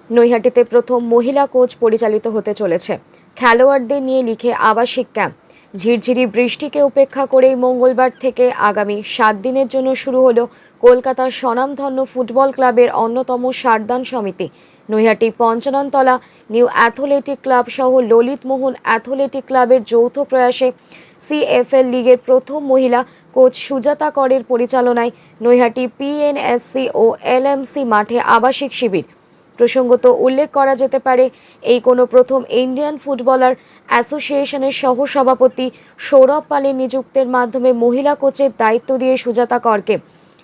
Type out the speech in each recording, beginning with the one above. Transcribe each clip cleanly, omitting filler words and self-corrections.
নৈহাটিতে প্রথম মহিলা কোচ পরিচালিত হতে চলেছে। খেলোয়াড়দের নিয়ে লিখে আবাসিক ক্যাম্প। ঝিরঝিরি বৃষ্টিকে উপেক্ষা করেই মঙ্গলবার থেকে আগামী 7 দিনের জন্য শুরু হলো কলকাতার স্বনামধন্য ফুটবল ক্লাবের অন্যতম সারদান সমিতি। Naihati Panchanantala new athletic club সহ ললিত মোহন অ্যাথলেটিক ক্লাবের যৌথ প্রয়াসে সিএফএল লিগের প্রথম মহিলা কোচ সুজাতা করের পরিচালনায় নৈহাটি পিএনএসসি ও এলএমসি মাঠে আবাসিক শিবির। প্রসঙ্গত উল্লেখ করা যেতে পারে, এই কোনো প্রথম ইন্ডিয়ান ফুটবলার অ্যাসোসিয়েশনের সহসভাপতি সৌরভ পালের নিযুক্তির মাধ্যমে মহিলা কোচের দায়িত্ব দিয়ে সুজাতা করকে।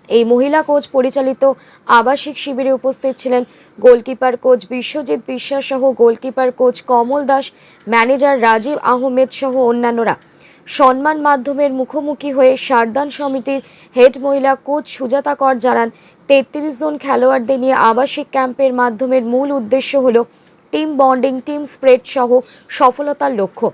এই মহিলা কোচ পরিচালিত আবাসিক শিবিরে উপস্থিত ছিলেন গোলকিপার কোচ বিশ্বজিৎ বিশ্বাস সহ goalkeeper coach Kamal Das, manager Rajib Ahmed সহ অন্যান্যরা। সম্মান মাধ্যমের মুখোমুখি হয়ে সারদান সমিতির হেড মহিলা কোচ সুজাতা কর জানান, 33 জন খেলোয়াড়দের নিয়ে আবাসিক ক্যাম্পের মাধ্যমের মূল উদ্দেশ্য হল টিম বন্ডিং, টিম স্পিরিট সহ সফলতার লক্ষ্য।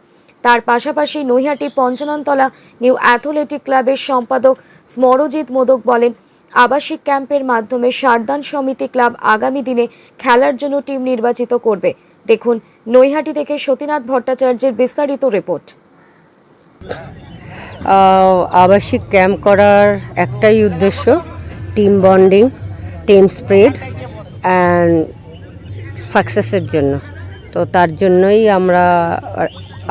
তার পাশাপাশি নৈহাটি পঞ্চাননতলা নিউ অ্যাথলেটিক ক্লাবের সম্পাদক স্মরজিৎ মোদক বলেন, আবাসিক ক্যাম্পের মাধ্যমে সারদান সমিতি ক্লাব আগামী দিনে খেলার জন্য টিম নির্বাচিত করবে। দেখুন নৈহাটি থেকে সতীনাথ ভট্টাচার্যের বিস্তারিত রিপোর্ট। আবাসিক ক্যাম্প করার একটাই উদ্দেশ্য, team bonding, team spirit and সাকসেসের জন্য। তো তার জন্যই আমরা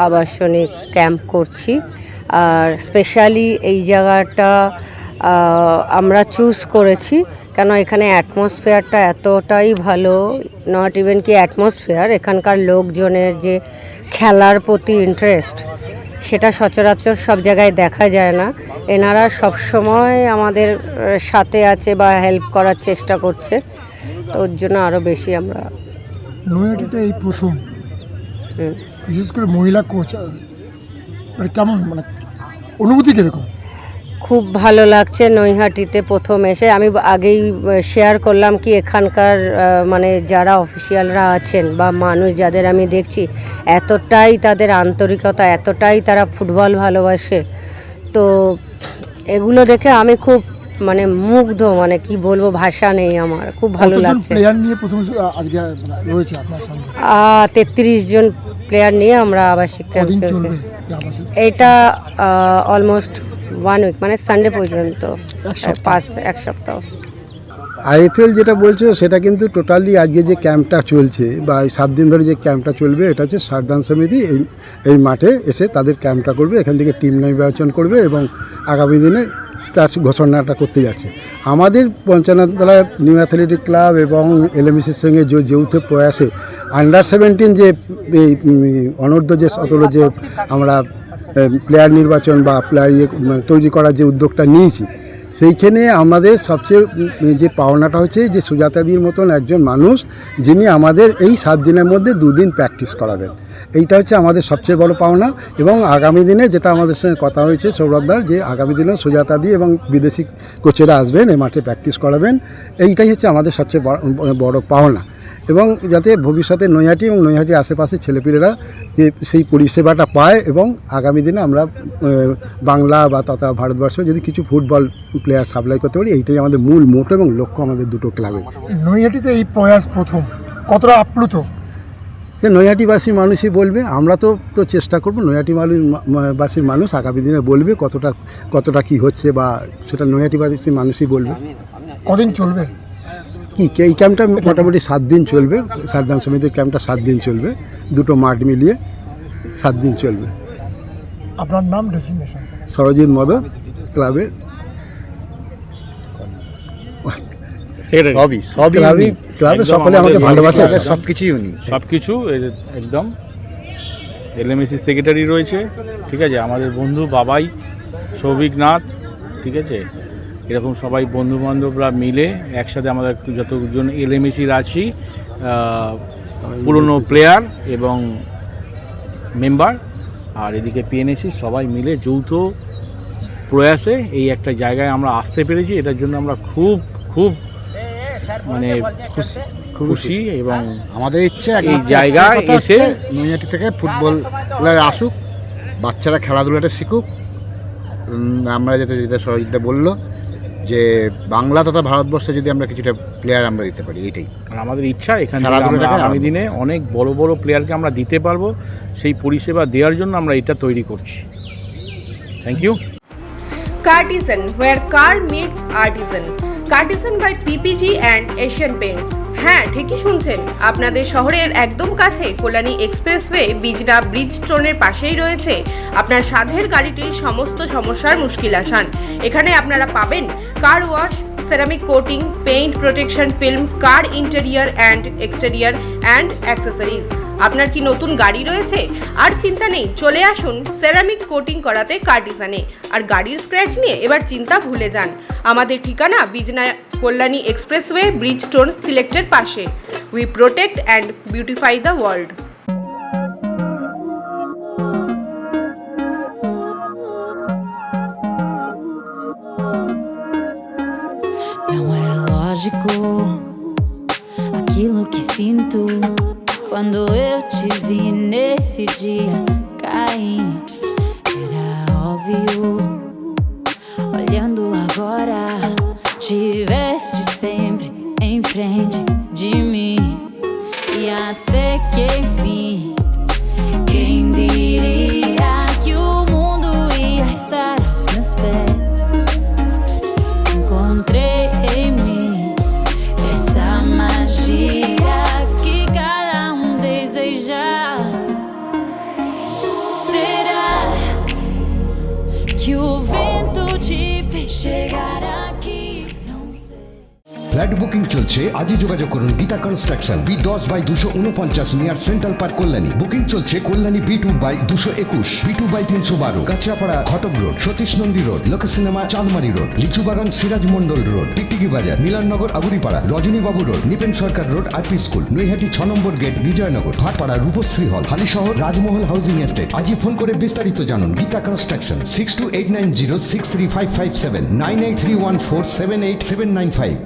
আবাসনিক ক্যাম্প করছি। আর স্পেশালি এই জায়গাটা আমরা চুজ করেছি কেন এখানে অ্যাটমসফিয়ারটা এতটাই ভালো, নট ইভেন কি অ্যাটমসফিয়ার, এখানকার লোকজনের যে খেলার প্রতি ইন্টারেস্ট সেটা সচরাচর সব জায়গায় দেখা যায় না। এনারা সবসময় আমাদের সাথে আছে বা হেল্প করার চেষ্টা করছে, তো ওর জন্য আরও বেশি আমরা নৈহাটিতে এই প্রথম বিশেষ করে মহিলা কোচ, মানে কেমন, মানে অনুভূতি কীরকম? খুব ভালো লাগছে নৈহাটিতে প্রথম এসে। আমি আগেই শেয়ার করলাম কি এখানকার মানে যারা অফিসিয়ালরা আছেন বা মানুষ যাদের আমি দেখছি, এতটাই তাদের আন্তরিকতা, এতটাই তারা ফুটবল ভালোবাসে। তো এগুলো দেখে আমি খুব মানে মুগ্ধ, মানে কি বলবো, ভাষা নেই আমার, খুব ভালো লাগছে। প্লেয়ার নিয়ে প্রথম আজকে রয়েছে আপনার সঙ্গে 33 জন প্লেয়ার নিয়ে আমরা আবাসিক ক্যাম্প চলবে। এটা অলমোস্ট 1 উইক, মানে সানডে পর্যন্ত, 1 সপ্তাহ। আইএফএল যেটা বলছো সেটা কিন্তু টোটালি আজকে যে ক্যাম্পটা চলছে বা 7 দিন ধরে যে ক্যাম্পটা চলবে, এটা হচ্ছে সারদান সমিতি এই মাঠে এসে তাদের ক্যাম্পটা করবে, এখান থেকে টিম নির্বাচন করবে এবং আগামী দিনে তার ঘোষণাটা করতে যাচ্ছে। আমাদের পঞ্চাননতলা নিউ অ্যাথলেটিক ক্লাব এবং এলএমসির সঙ্গে যে যৌথ প্রয়াসে আন্ডার 17 যে এই অনূর্ধ্ব যে 17 যে আমরা প্লেয়ার নির্বাচন বা প্লেয়ার তৈরি করার যে উদ্যোগটা নিয়েছি, সেইখানে আমাদের সবচেয়ে যে পাওনাটা হচ্ছে যে সুজাতাদির মতন একজন মানুষ যিনি আমাদের এই 7 দিনের মধ্যে 2 দিন প্র্যাকটিস করাবেন। এইটা হচ্ছে আমাদের সবচেয়ে বড় পাওনা। এবং আগামী দিনে যেটা আমাদের সঙ্গে কথা হয়েছে সৌরভদার, যে আগামী দিনেও সুজাতাদি এবং বিদেশি কোচেরা আসবেন এই মাঠে প্র্যাকটিস করাবেন, এইটাই হচ্ছে আমাদের সবচেয়ে বড় পাওনা। এবং যাতে ভবিষ্যতে নৈহাটি এবং নৈহাটি আশেপাশের ছেলেপিলেরা যে সেই পরিষেবাটা পায় এবং আগামী দিনে আমরা বাংলা বা তথা ভারতবর্ষ যদি কিছু ফুটবল প্লেয়ার সাপ্লাই করতে পারি, এইটাই আমাদের মূল মোটো এবং লক্ষ্য আমাদের দুটো ক্লাবের। নৈহাটিতে এই প্রয়াস প্রথম, কতটা আপ্লুত সে নৈহাটিবাসী মানুষই বলবে। আমরা তো চেষ্টা করবো, নৈহাটিবাসীর মানুষ আগামী দিনে বলবে কতটা কি হচ্ছে, বা সেটা নৈহাটিবাসীর মানুষই বলবে। কদিন চলবে এই ক্যাম্পটা? মোটামুটি 7 দিন চলবে। সারদান সমিতির ক্যাম্পটা 7 দিন চলবে, দুটো মাঠ মিলিয়ে 7 দিন চলবে। আপনার নাম, ডেজিগনেশন? সরজিৎ মোদক, ক্লাবের ক্লাবের সকলে আমাকে ভালোবাসে, সবকিছু একদম। এলএমএসি সেক্রেটারি রয়েছে, ঠিক আছে, আমাদের বন্ধু বাবাই সৌভিক নাথ, ঠিক আছে, এরকম সবাই বন্ধু বান্ধবরা মিলে একসাথে আমরা যতজন এলএমএসির আছি, পুরনো প্লেয়ার এবং মেম্বার, আর এদিকে পিএনএসি, সবাই মিলে যৌথ প্রয়াসে এই একটা জায়গায় আমরা আসতে পেরেছি। এটার জন্য আমরা খুব খুব মানে খুশি এবং আমাদের ইচ্ছে এই জায়গায় এসে নৈহাটি থেকে ফুটবল আসুক, বাচ্চারা খেলাধুলাটা শিখুক। আমরা যেটা সরজিৎদা বললো যে বাংলা তথা ভারতবর্ষে যদি আমরা কিছুটা প্লেয়ার আমরা দিতে পারি, এইটাই। আর আমাদের ইচ্ছা এখান থেকে খেলাধুলাটাকে আমরা আগামী আরো- দিনে অনেক বড় বড় প্লেয়ারকে আমরা দিতে পারবো, সেই পরিষেবা দেওয়ার জন্য আমরা এটা তৈরি করছি। Thank you. Cartesian, where car meets artisan. Cartesian by PPG and Asian Paints. হ্যাঁ, ঠিকই শুনছেন, আপনাদের শহরের একদম কাছে কল্যাণী এক্সপ্রেসওয়ে বিজনা ব্রিজ স্টোনের পাশেই রয়েছে আপনার সাধের গাড়িটির সমস্ত সমস্যার মুশকিল আসান। এখানে আপনারা পাবেন car wash, ceramic coating, paint protection film, car interior and exterior and accessories. আপনার কি নতুন গাড়ি রয়েছে? আর চিন্তা নেই, চলে আসুন সেরামিক কোটিং করাতে কার্টিসানে। আর গাড়ির স্ক্র্যাচ নিয়ে এবার চিন্তা ভুলে যান। আমাদের ঠিকানা বিজনা কল্যাণী এক্সপ্রেসওয়ে ব্রিজ স্টোন সিলেক্টের পাশে। We protect and beautify the world. Não é lógico aquilo que sinto quando eu te vi nesse dia cair. Era óbvio, olhando agora, tiveste sempre em frente de mim. E até que enfim, quem diria que o mundo ia estar aos meus pés? Encontrei em mim essa magia que cada deseja. Será que o vento te fez chegar aqui? Não sei. Flat booking চলছে, আজই যোগাযোগ করুন Gita construction, B10/249 near central park Kalyani. Booking চলছে Kalyani B2/221, B2/312, Kanchrapara ঘটক road, Satish Nandi road, লোক cinema চাঁদমারি road, Lichubagan Siraj Mondal road, টিকটিকি বাজার, মিলননগর আবুরিপাড়া, রজনীবাবু road, Nipen সরকার road, RP school, Naihati 6 নম্বর gate, Bijoynagar, Bhatpara Rupashree হল, হালিশহর রাজমহল housing estate. আজই ফোন করে বিস্তারিত জানুন। গীতা কনস্ট্রাকশন 6289063557 9831478795।